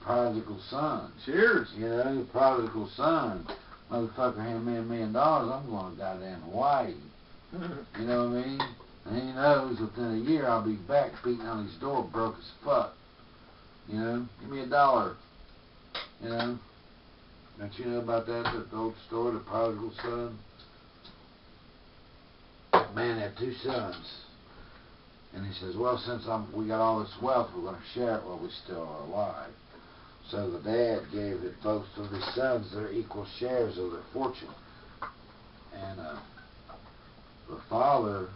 prodigal son. Cheers. You know, the prodigal son. Motherfucker hand me $1 million, I'm going to goddamn Hawaii. You know what I mean? And he knows within a year I'll be back beating on his door broke as fuck. You know? Give me $1. You know? Don't you know about that? The old story, the prodigal son? Man had 2 sons. And he says, well, since we got all this wealth, we're going to share it while we still are alive. So the dad gave it both of his sons their equal shares of their fortune. And the father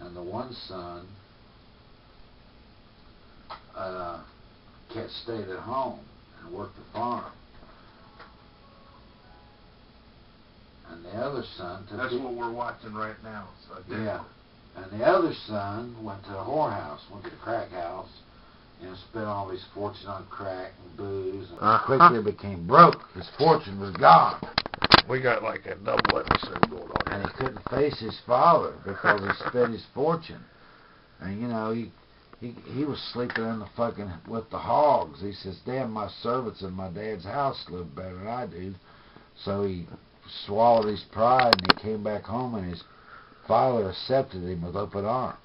and the one son stayed at home and worked the farm. And the other son took That's what we're watching right now. So yeah. And the other son went to a whorehouse, went to the crack house, and spent all his fortune on crack and booze. And quickly became broke. His fortune was gone. We got like a double episode going on. And he couldn't face his father because he spent his fortune. And you know, he was sleeping in the fucking with the hogs. He says, damn, my servants in my dad's house live better than I do. So he swallowed his pride and he came back home, and his father accepted him with open arms.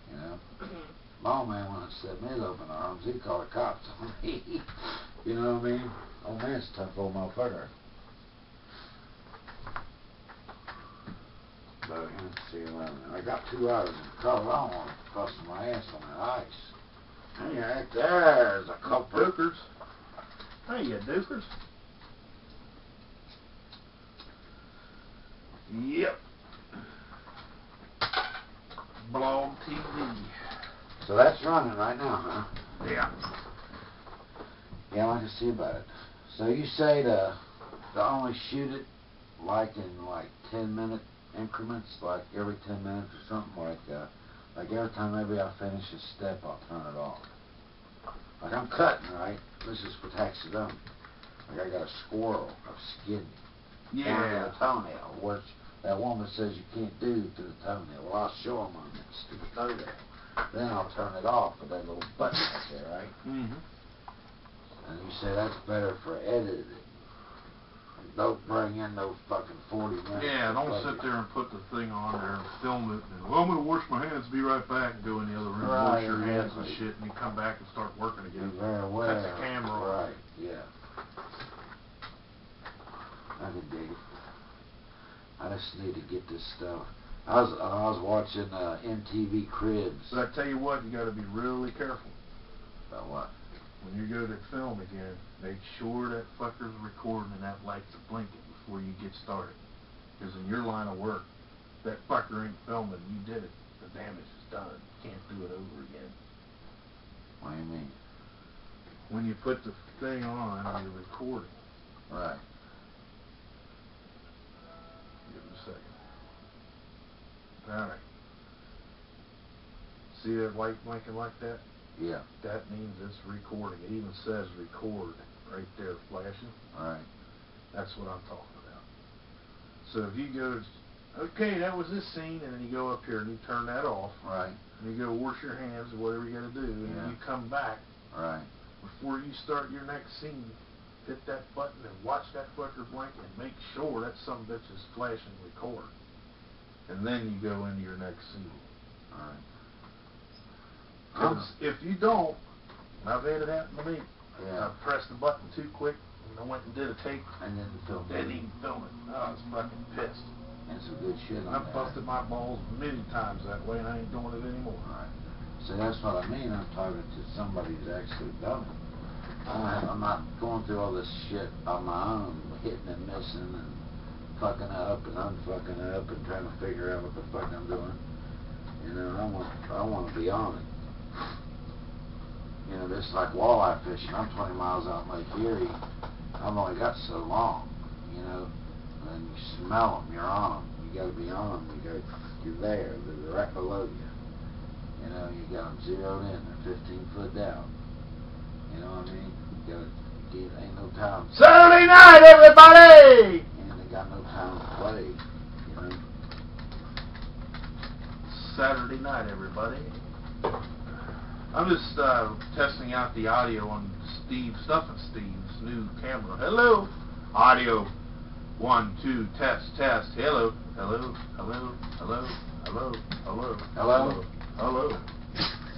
You know, my old man wouldn't accept me with open arms. He'd call the cops on me. You know what I mean? Old man's a tough old motherfucker. But let's see, I got 2 hours in the car. I don't want to bust my ass on that ice. Hey, right there's a couple. Dukers. Hey, you dukers. Yep. Bolg TV. So that's running right now, huh? Yeah. Yeah, I can see about it. So you say to only shoot it like in 10-minute increments, like every 10 minutes or something, like every time maybe I finish a step, I'll turn it off. Like I'm cutting, right? This is for taxidermy. Like I got a squirrel, a skin. Yeah. A toenail, which that woman says you can't do to the toenail. Well, I'll show them on that stupid toenail. Then I'll turn it off with that little button right there, right? Mm-hmm. And you say that's better for editing. Don't bring in no fucking 40 minutes. Yeah, don't sit there and put the thing on there and film it and, well, I'm going to wash my hands, be right back, and go in the other room, wash your hands and shit, and you come back and start working again. Be very aware. That's the camera on. Right, yeah. I can dig it. I just need to get this stuff. I was watching MTV Cribs. But I tell you what, you got to be really careful. About what? When you go to film again, make sure that fucker's recording and that light's blinking before you get started. Because in your line of work, that fucker ain't filming. You did it. The damage is done. You can't do it over again. What do you mean? When you put the thing on, you're recording. Right. Give it a second. Alright. See that light blinking like that? Yeah. That means it's recording. It even says record right there flashing. Right. That's what I'm talking about. So if you go, okay, that was this scene, and then you go up here and you turn that off. Right. And you go wash your hands or whatever you got to do, and then you come back. Right. Before you start your next scene, hit that button and watch that fucker blink and make sure that some bitch is flashing record. And then you go into your next scene. Alright. Because if you don't, I've had it happen to me. Yeah. I pressed the button too quick, and I went and did a take. And then film. Didn't even film it. I was fucking pissed. And some good shit on I've busted my balls many times that way, and I ain't doing it anymore. Right. So that's what I mean. I'm talking to somebody who's actually done it. I'm not going through all this shit on my own, hitting and missing and fucking up and unfucking up and trying to figure out what the fuck I'm doing. You know, I want to be on it. You know, this is like walleye fishing. I'm 20 miles out in Lake Erie. I've only got so long, you know. And you smell them, you're on them. You got to be on them. You're there. They're right below you. You know, you got them zeroed in. They're 15 foot down. You know what I mean? You got to ain't no time. Saturday night, everybody! And they got no time to play. You know. Saturday night, everybody. I'm just testing out the audio on Stuff and Steve's new camera. Hello, audio. 1, 2, test. Hello, hello, hello, hello, hello, hello, Hello? hello.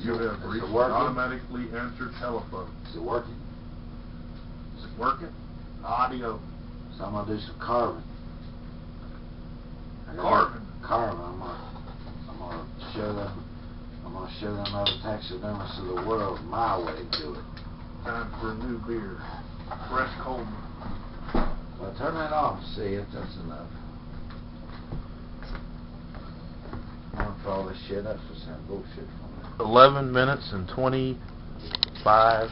You have Is it reached an working? automatically answered telephone. Is it working? Is it working? Audio. So I'm gonna do some carving. Carving? Carving. I'm gonna show them other taxidermists of the world my way to it. Time for a new beer. Fresh cold. Well, turn that off and see if that's enough. I'm gonna follow this shit up for some bullshit from it. 11 minutes and 25